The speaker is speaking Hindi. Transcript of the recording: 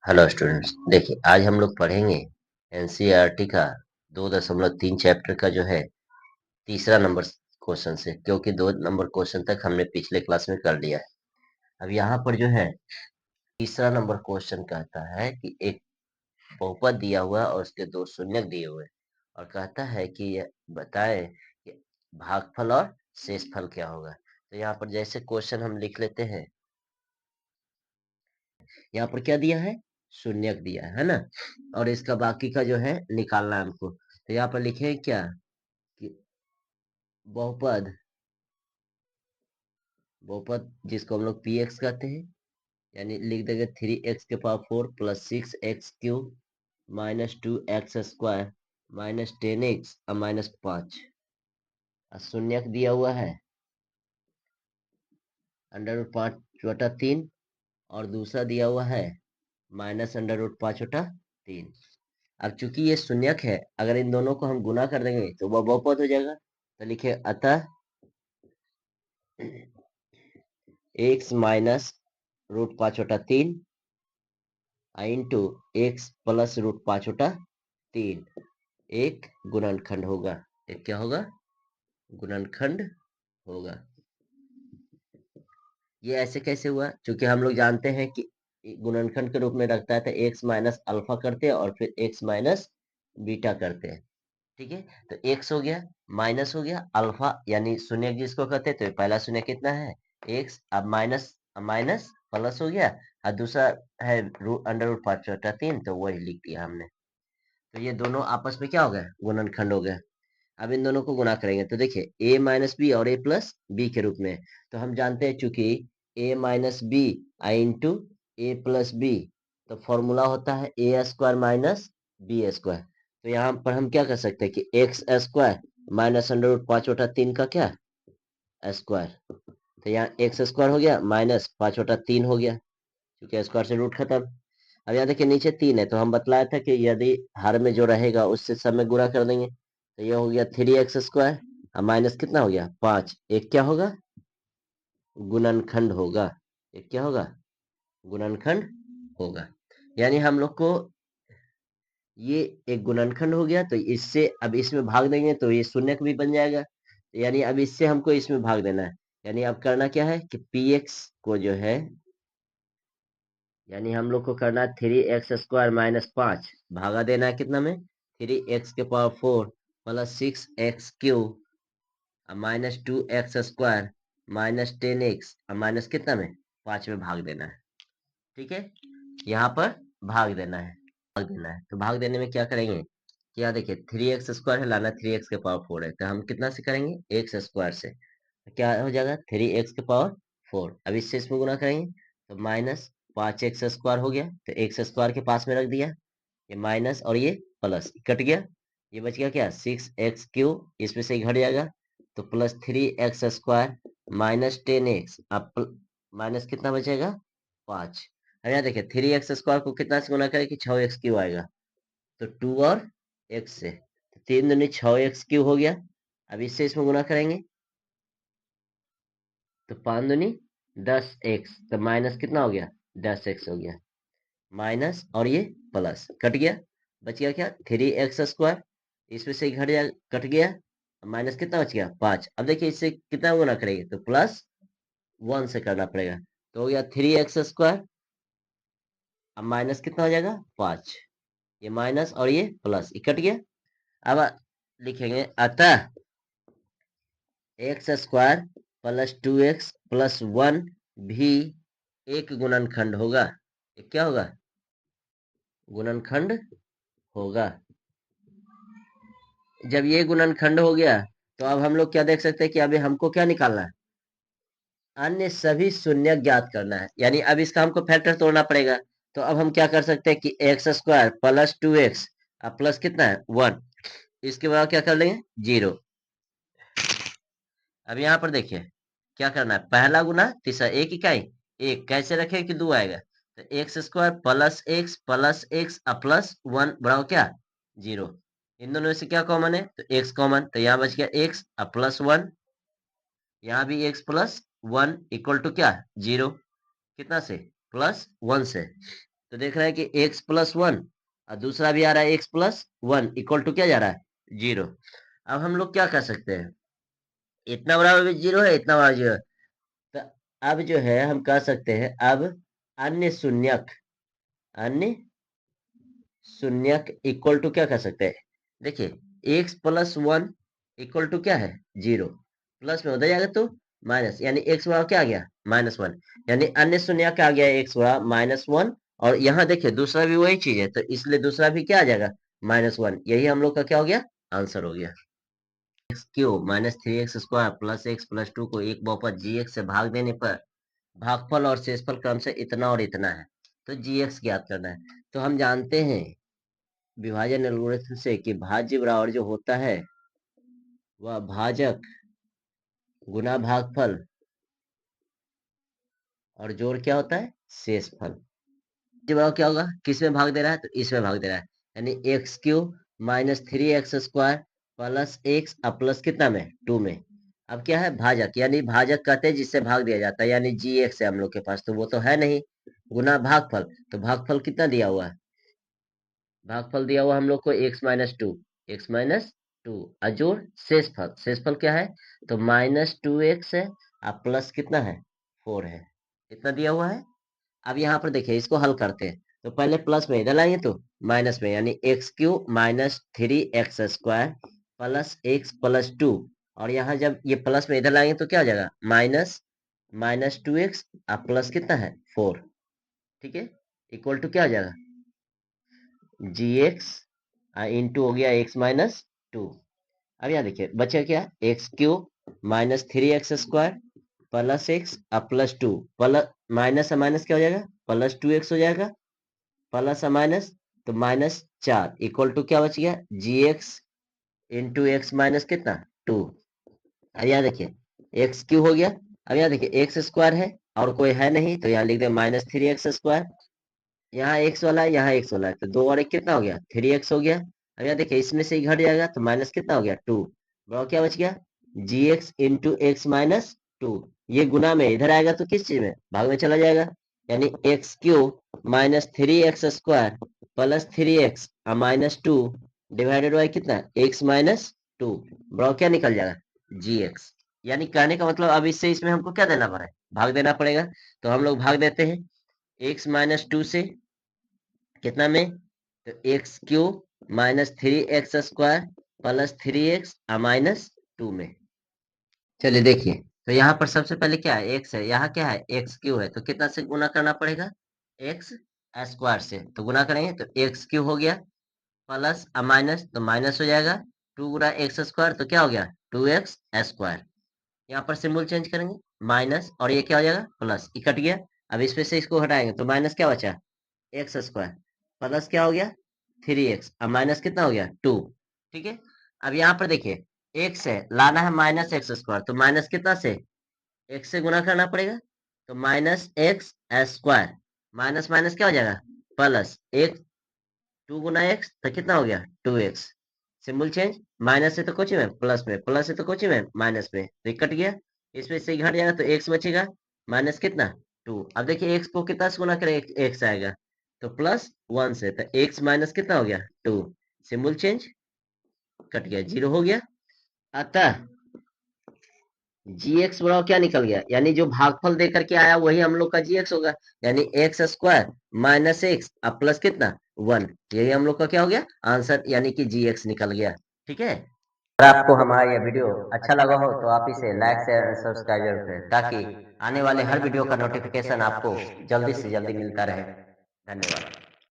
हेलो स्टूडेंट्स, देखिए आज हम लोग पढ़ेंगे एनसीईआरटी का 2.3 चैप्टर का जो है तीसरा नंबर क्वेश्चन से, क्योंकि 2 नंबर क्वेश्चन तक हमने पिछले क्लास में कर लिया है। अब यहाँ पर जो है तीसरा नंबर क्वेश्चन कहता है कि एक बहुपद दिया हुआ है और उसके दो शून्यक दिए हुए हैं और कहता है कि यह बताए कि भागफल और शेषफल क्या होगा। तो यहाँ पर जैसे क्वेश्चन हम लिख लेते हैं, यहाँ पर क्या दिया है, शून्यक दिया है ना, और इसका बाकी का जो है निकालना है हमको। तो यहाँ पर लिखे क्या कि बहुपद बहुपद जिसको हम लोग पी एक्स कहते हैं, यानी लिख देंगे 3x⁴ plus 6x³ -2x² -10x और -5। शून्यक दिया हुआ है √5/3 और दूसरा दिया हुआ है -√5/3। अब चूंकि ये शून्यक है, अगर इन दोनों को हम गुना कर देंगे तो वह बहुपद हो जाएगा। तो लिखे अतः x -√5/3 इंटू x प्लस √5/3 एक गुणनखंड होगा। एक क्या होगा, गुणनखंड होगा। ये ऐसे कैसे हुआ, क्योंकि हम लोग जानते हैं कि गुणनखंड के रूप में रखता है तो x माइनस अल्फा करते हैं और फिर x माइनस बीटा करते हैं। ठीक है, तो x हो गया, माइनस हो गया अल्फा यानी शून्य जिसको कहते हैं, तो पहला शून्य कितना है x, अब माइनस माइनस प्लस हो गया और दूसरा है √5/3, तो वही लिख दिया हमने। तो ये दोनों आपस में क्या हो गया, गुणनखंड हो गया। अब इन दोनों को गुना करेंगे तो देखिए a माइनस बी और a प्लस बी के रूप में। तो हम जानते हैं चूंकि a minus B into A plus B, तो फॉर्मूला होता है a² माइनस b²। तो यहाँ पर हम क्या कर सकते हैं कि x² माइनस √5/3 का क्या स्क्वायर। तो यहाँ x² हो गया माइनस 5/3 हो गया, क्योंकि स्क्वायर से रूट खत्म। अब यहाँ देखिए नीचे 3 है, तो हम बतलाया था कि यदि हर में जो रहेगा उससे सब में गुणा कर देंगे। तो ये हो गया 3x² और माइनस कितना हो गया 5। एक क्या होगा, गुणनखंड होगा। एक क्या होगा, गुणनखंड होगा। यानी हम लोग को ये एक गुणनखंड हो गया, तो इससे अब इसमें भाग देंगे तो ये शून्यक भी बन जाएगा। यानी अब इससे हमको इसमें भाग देना है। यानी अब करना क्या है कि px को जो है, यानी हम लोग को करना है 3x² माइनस 5 भागा देना है कितना में, 3x⁴ plus 6x³ -2x² -10x और माइनस कितना में 5 में भाग देना है। ठीक है, यहाँ पर भाग देना है। तो भाग देने में क्या करेंगे, क्या देखिए 3x² है लाना 3x⁴ है, तो हम कितना से करेंगे x² से, तो क्या हो जाएगा 3x⁴। अब इससे इसमें गुना करेंगे तो माइनस 5x² हो गया, तो x² के पास में रख दिया, ये माइनस और ये प्लस कट गया, ये बच गया क्या 6x³ इसमें से ही घट जाएगा, तो प्लस 3x² -10x। अब माइनस कितना बचेगा 5। अब यहाँ देखिए 3x² को कितना से गुना करें कि 6x³ आएगा, तो 2 और x से, तो 3 दूनी 6x³ हो गया। अब इससे इसमें गुना करेंगे तो 5 दूनी 10x, तो माइनस कितना हो गया 10x हो गया, माइनस और ये प्लस कट गया, बच गया क्या 3x², इसमें से घट गया कट गया, माइनस कितना बच गया 5। अब देखिए इससे कितना गुना करेंगे तो +1 से करना पड़ेगा, तो हो गया 3x², अब माइनस कितना हो जाएगा 5, ये माइनस और ये प्लस ये कट गया। अब लिखेंगे अतः x² प्लस 2x प्लस 1 भी एक गुणनखंड होगा। ये क्या होगा, गुणनखंड होगा। जब ये गुणनखंड हो गया तो अब हम लोग क्या देख सकते हैं कि अभी हमको क्या निकालना है, अन्य सभी शून्य ज्ञात करना है। यानी अब इसका हमको फैक्टर तोड़ना पड़ेगा। तो अब हम क्या कर सकते हैं कि x² प्लस 2x अब प्लस कितना है 1, इसके बाद क्या कर लेंगे 0। अब यहाँ पर देखिए क्या करना है, पहला गुना तीसरा एक इकाई, एक कैसे रखे कि 2 आएगा, तो x² प्लस x प्लस 1 बराबर क्या 0। इन दोनों में से क्या कॉमन है, तो x कॉमन, तो यहाँ बच गया x प्लस 1, यहाँ भी x प्लस 1 इक्वल टू क्या 0, कितना से +1 से। तो तो देख रहे हैं कि एक्स प्लस वन और दूसरा भी आ रहा है X plus one equal to क्या जा रहा है 0। अब हम लोग क्या कर सकते हैं, इतना बड़ा भी 0 है, इतना बड़ा 0 है, तो अब जो है हम कह सकते हैं अब अन्य शून्यक, अन्य शून्यक इक्वल टू क्या कर सकते हैं, देखिए X plus one equal to क्या है 0, प्लस में उधर जाएगा तो माइनस, यानी एक्स बड़ा क्या आ गया -1, यानी अन्य शून्यक आ गया एक्स बड़ा -1। और यहाँ देखिए दूसरा भी वही चीज है, तो इसलिए दूसरा भी क्या आ जाएगा -1। यही हम लोग का क्या हो गया, आंसर हो गया। X cube -3x² plus x plus two को एक बहुपद जी एक्स से भाग देने पर भागफल और शेषफल क्रम से इतना और इतना है, तो जी एक्स ज्ञात करना है। तो हम जानते हैं विभाजन एल्गोरिथम से कि भाज्य बराबर जो होता है वह भाजक गुना भागफल और जोड़ क्या होता है शेषफल। जब क्या होगा, किस में भाग दे रहा है, तो इसमें भाग दे रहा है, यानी x cube -3x² plus x अब प्लस कितना में 2 में। अब क्या है भाजक, यानी भाजक कहते हैं जिससे भाग दिया जाता है, यानी जी एक्स है हम लोग के पास, तो वो तो है नहीं, गुना भागफल, तो भागफल कितना दिया हुआ है, भागफल दिया हुआ हम लोग को x-2, x-2 अजोड़ शेषफल, शेषफल क्या है तो -2x है, अब प्लस कितना है 4 है, इतना दिया हुआ है। अब यहाँ पर देखिए इसको हल करते हैं, तो पहले प्लस में इधर लाएंगे तो माइनस में, यानी x Q -3x² plus x plus two, और यहाँ जब ये प्लस में इधर लाएंगे तो क्या हो जाएगा -2x अब प्लस कितना है 4, ठीक है, इक्वल टू क्या हो जाएगा जी एक्स इंटू हो गया x-2। अब यहाँ देखिए बचा क्या, x cube -3x² plus x अब plus two, plus minus minus क्या हो जाएगा +2x हो जाएगा, प्लस माइनस तो -4 इक्वल टू क्या बच गया जी एक्स इंटू एक्स माइनस कितना 2। अब यहाँ देखिए एक्स क्यू हो गया, अब यहाँ देखिए एक्स स्क्वायर है और कोई है नहीं, तो यहाँ लिख दे -3x², यहाँ एक्स वाला है यहाँ एक्स वाला है, तो 2 और 1 कितना हो गया 3x हो गया। अब यहाँ देखिए इसमें से ही घट जाएगा तो माइनस कितना हो गया 2, बराबर क्या बच गया जी एक्स इंटू एक्स -2। ये गुना में इधर आएगा तो किस चीज में भाग में चला जाएगा, यानी x cube -3x² plus 3x -2 divided by कितना x-2, बराबर क्या निकल जाएगा जी एक्स। यानी कहने का मतलब अब इससे इसमें हमको क्या देना पड़ेगा, भाग देना पड़ेगा, तो हम लोग भाग देते हैं x-2 से कितना में, तो x cube -3x² plus 3x -2 में। चलिए देखिए, तो यहाँ पर सबसे पहले क्या है एक्स है, यहाँ क्या है एक्स क्यू है, तो कितना से गुना करना पड़ेगा एक्स स्क्वायर से, तो गुना करेंगे तो एक्स क्यू हो गया प्लस माइनस तो माइनस हो जाएगा 2 गुना एक्स स्क्वायर तो क्या हो गया 2x²। यहाँ पर सिंबल चेंज करेंगे माइनस और ये क्या हो जाएगा प्लस, ये कट गया। अब इसमें से इसको हटाएंगे तो माइनस क्या बचा x² प्लस क्या हो गया 3x अब माइनस कितना हो गया 2, ठीक है। अब यहाँ पर देखिए x है लाना है -x² तो माइनस कितना से x से गुना करना पड़ेगा, तो -x² माइनस माइनस क्या हो जाएगा प्लस एक 2 गुना x तो कितना हो गया 2x, सिंबल चेंज, माइनस से तो कुछ में प्लस में, प्लस से तो कुछ में माइनस में, तो ये कट गया, इसमें से ही घट जाएगा तो x बचेगा माइनस कितना 2। अब देखिए x को कितना से गुना करें x आएगा तो +1 से, तो x माइनस कितना हो गया 2, सिंबल चेंज, कट गया 0 हो गया। अतः जी एक्स बराबर क्या निकल गया, यानी जो भागफल दे करके आया वही हम लोग का जी एक्स होगा, यानी x² -x अब प्लस कितना 1, यही हम लोग का क्या हो गया आंसर, यानी कि जी एक्स निकल गया, ठीक है। अगर आपको हमारा यह वीडियो अच्छा लगा हो तो आप इसे लाइक शेयर सब्सक्राइब जरूर करें, ताकि आने वाले हर वीडियो का नोटिफिकेशन आपको जल्दी से जल्दी मिलता रहे। धन्यवाद।